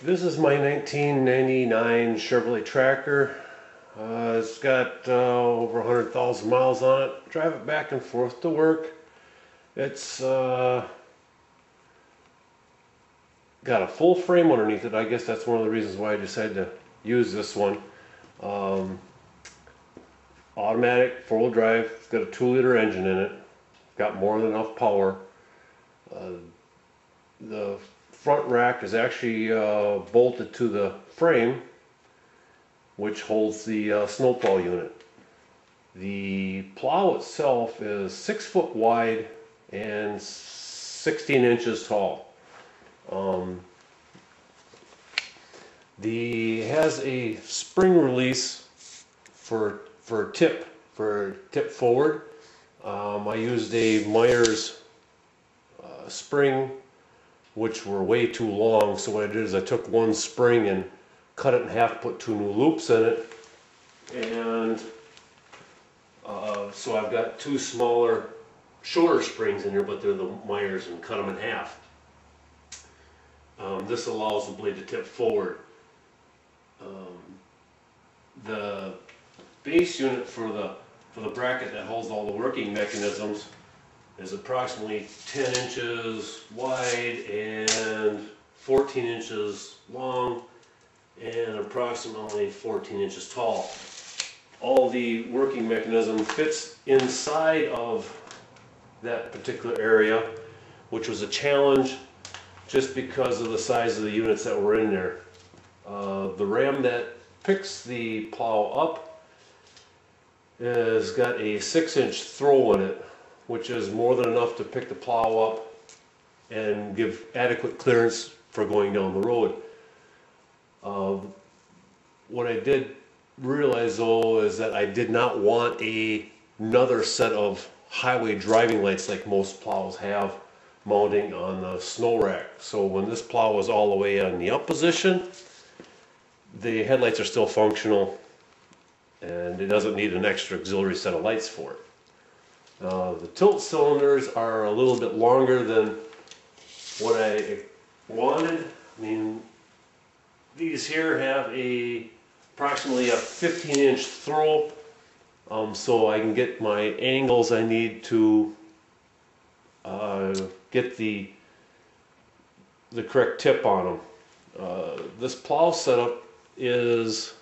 This is my 1999 Chevrolet Tracker. It's got over 100,000 miles on it. Drive it back and forth to work. It's got a full frame underneath it. I guess that's one of the reasons why I decided to use this one. Automatic, four-wheel drive. It's got a 2-liter engine in it. Got more than enough power. The front rack is actually bolted to the frame, which holds the snowplow unit. The plow itself is 6 foot wide and 16 inches tall. Has a spring release for tip forward. I used a Myers spring, which were way too long, so what I did is I took one spring and cut it in half, put 2 new loops in it, and so I've got 2 smaller, shorter springs in here, but they're the Myers, and cut them in half. This allows the blade to tip forward. The base unit for the bracket that holds all the working mechanisms is approximately 10 inches wide and 14 inches long and approximately 14 inches tall. All the working mechanism fits inside of that particular area, which was a challenge just because of the size of the units that were in there. The ram that picks the plow up has got a 6-inch throw in it, which is more than enough to pick the plow up and give adequate clearance for going down the road. What I did realize though is that I did not want another set of highway driving lights like most plows have mounting on the snow rack. So when this plow was all the way on the up position, the headlights are still functional and it doesn't need an extra auxiliary set of lights for it. The tilt cylinders are a little bit longer than what I wanted. I mean, these here have approximately a 15-inch throw, so I can get my angles I need to get the correct tip on them. This plow setup is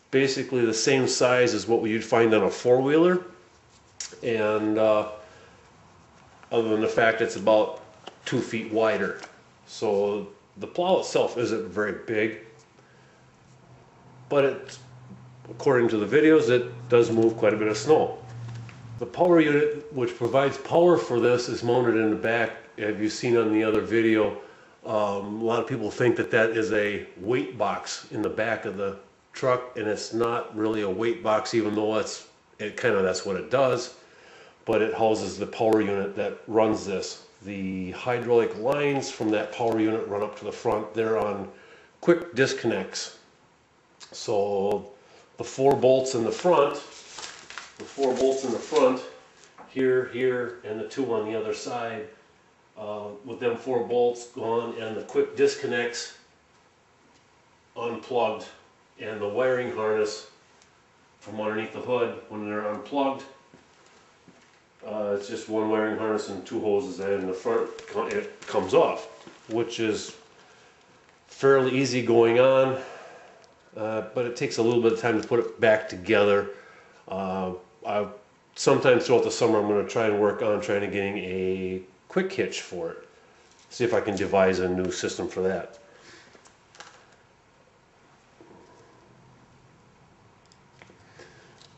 basically the same size as what you'd find on a four-wheeler, and other than the fact it's about 2 feet wider. So the plow itself isn't very big, but according to the videos, it does move quite a bit of snow. The power unit, which provides power for this, is mounted in the back. Have you seen on the other video? A lot of people think that that is a weight box in the back of the truck, and it's not really a weight box, even though that's what it does. But it houses the power unit that runs this. The hydraulic lines from that power unit run up to the front. They're on quick disconnects. So the 4 bolts in the front, here, and the 2 on the other side, with them 4 bolts gone and the quick disconnects unplugged, and the wiring harness from underneath the hood, when they're unplugged, it's just 1 wiring harness and 2 hoses, and in the front it comes off, which is fairly easy going on, but it takes a little bit of time to put it back together. Sometime throughout the summer I'm going to try and work on trying to getting a quick hitch for it. See if I can devise a new system for that.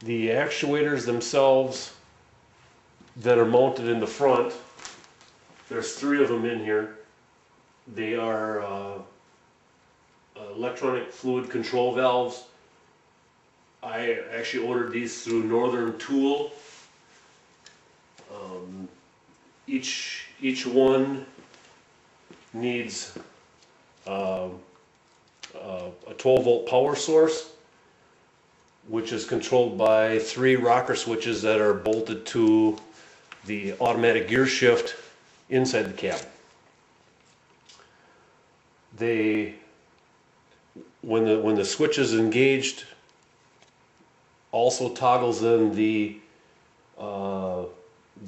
The actuators themselves that are mounted in the front, there's 3 of them in here. They are electronic fluid control valves. I actually ordered these through Northern Tool. Each one needs a 12-volt power source, which is controlled by 3 rocker switches that are bolted to the automatic gear shift inside the cab. They when the switch is engaged, also toggles in the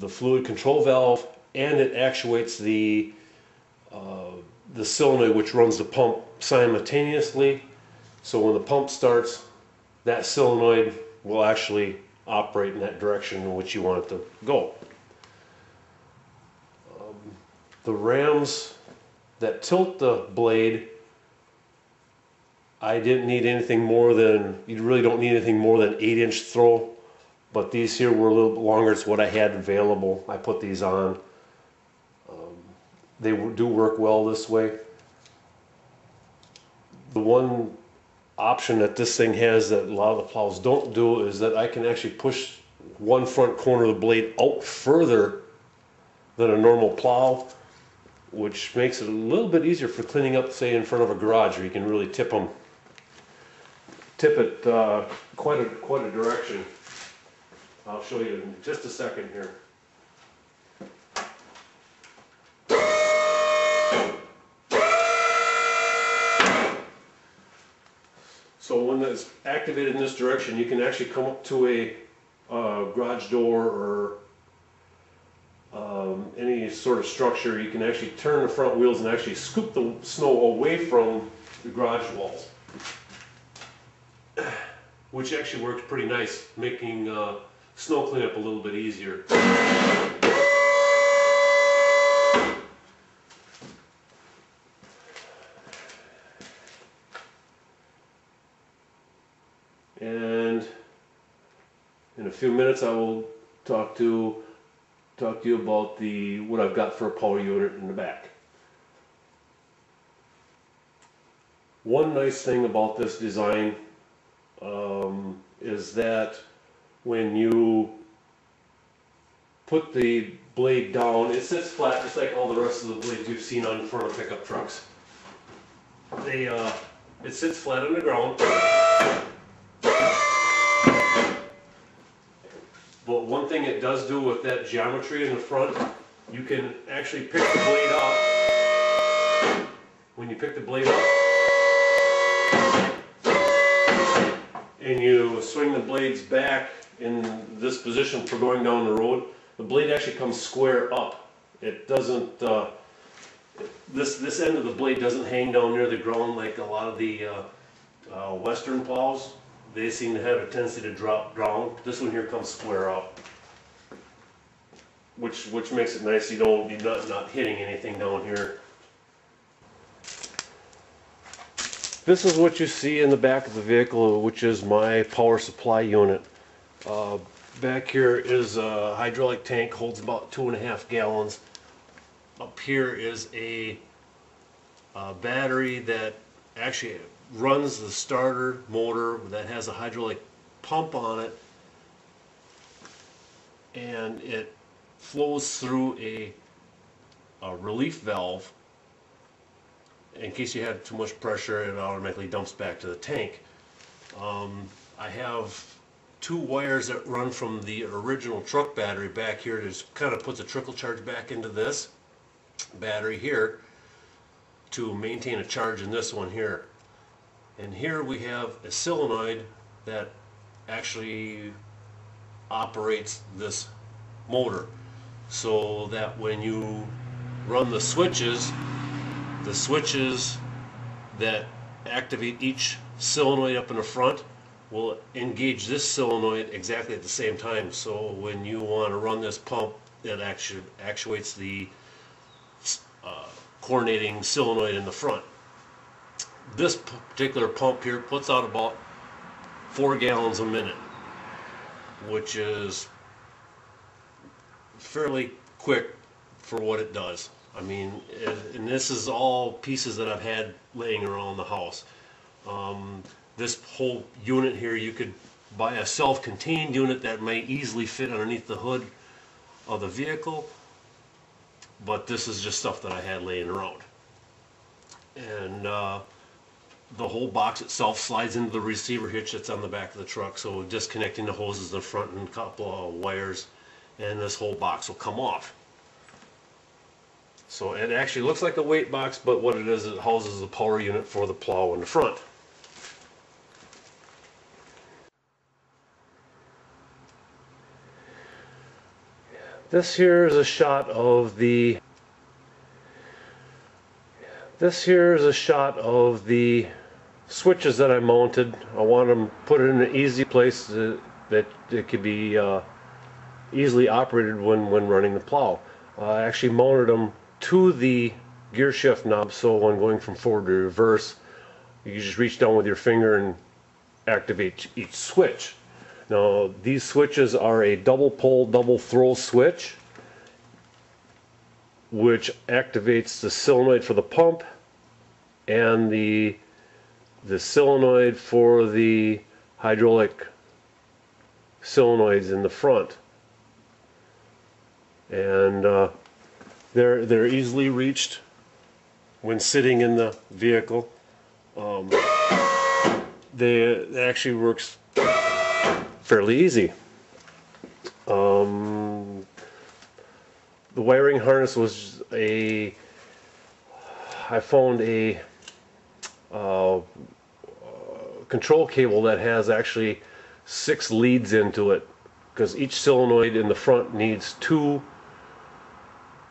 fluid control valve, and it actuates the solenoid which runs the pump simultaneously. So when the pump starts, that solenoid will actually operate in that direction in which you want it to go. The rams that tilt the blade, I didn't need anything more than, you really don't need anything more than 8-inch throw, but these here were a little bit longer. It's what I had available. I put these on. They do work well this way. The one option that this thing has that a lot of the plows don't do is that I can actually push one front corner of the blade out further than a normal plow, which makes it a little bit easier for cleaning up, say, in front of a garage, where you can really tip it quite a direction. I'll show you in just a second here. So when it's activated in this direction, you can actually come up to a garage door or any sort of structure. You can actually turn the front wheels and actually scoop the snow away from the garage walls, which actually works pretty nice, making snow cleanup a little bit easier. And in a few minutes I will talk to you about what I've got for a power unit in the back. One nice thing about this design is that when you put the blade down, it sits flat just like all the rest of the blades you've seen on front of pickup trucks. It sits flat on the ground. But one thing it does do with that geometry in the front, you can actually pick the blade up. When you pick the blade up and you swing the blades back in this position for going down the road, the blade actually comes square up. It doesn't, this end of the blade doesn't hang down near the ground like a lot of the Western plows. They seem to have a tendency to drop down. This one here comes square up, which makes it nice. You're not hitting anything down here. This is what you see in the back of the vehicle, which is my power supply unit. Back here is a hydraulic tank, holds about 2.5 gallons. Up here is a battery that actually runs the starter motor that has a hydraulic pump on it, and it flows through a relief valve. In case you had too much pressure, it automatically dumps back to the tank. I have 2 wires that run from the original truck battery back here. It kind of puts a trickle charge back into this battery here to maintain a charge in this one here. And here we have a solenoid that actually operates this motor, so that when you run the switches that activate each solenoid up in the front will engage this solenoid exactly at the same time. So when you want to run this pump, it actually actuates the coordinating solenoid in the front. This particular pump here puts out about 4 gallons a minute, which is fairly quick for what it does. I mean, and this is all pieces that I've had laying around the house. This whole unit here, you could buy a self-contained unit that may easily fit underneath the hood of the vehicle, but this is just stuff that I had laying around. And the whole box itself slides into the receiver hitch that's on the back of the truck, so disconnecting the hoses in the front and a couple of wires, and this whole box will come off. So it actually looks like a weight box, but what it is, it houses the power unit for the plow in the front. This here is a shot of the switches that I mounted. I want them put it in an easy place that it could be easily operated when running the plow. I actually mounted them to the gear shift knob, so when going from forward to reverse, you just reach down with your finger and activate each switch. Now these switches are a double pull, double throw switch, which activates the solenoid for the pump and the solenoid for the hydraulic solenoids in the front. And they're easily reached when sitting in the vehicle. It actually works fairly easy. The wiring harness was I found a control cable that has actually 6 leads into it, because each solenoid in the front needs 2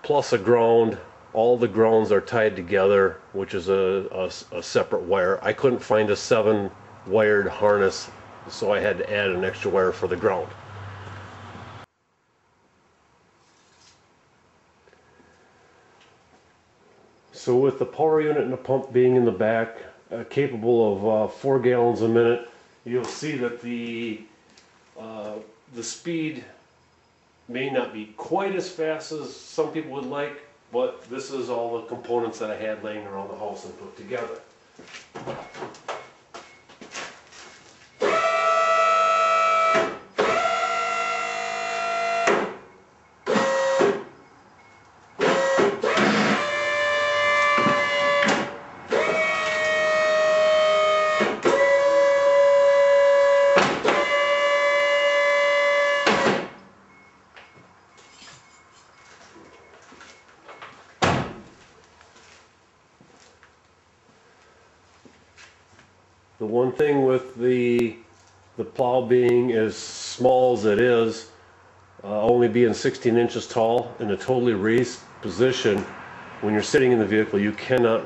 plus a ground. All the grounds are tied together, which is a separate wire. I couldn't find a 7 wired harness, so I had to add an extra wire for the ground. So with the power unit and the pump being in the back, capable of 4 gallons a minute, you'll see that the speed may not be quite as fast as some people would like, but this is all the components that I had laying around the house and put together. The one thing with the plow being as small as it is, only being 16 inches tall in a totally raised position, when you're sitting in the vehicle you cannot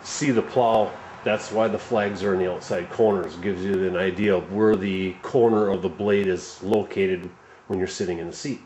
see the plow. That's why the flags are in the outside corners. It gives you an idea of where the corner of the blade is located when you're sitting in the seat.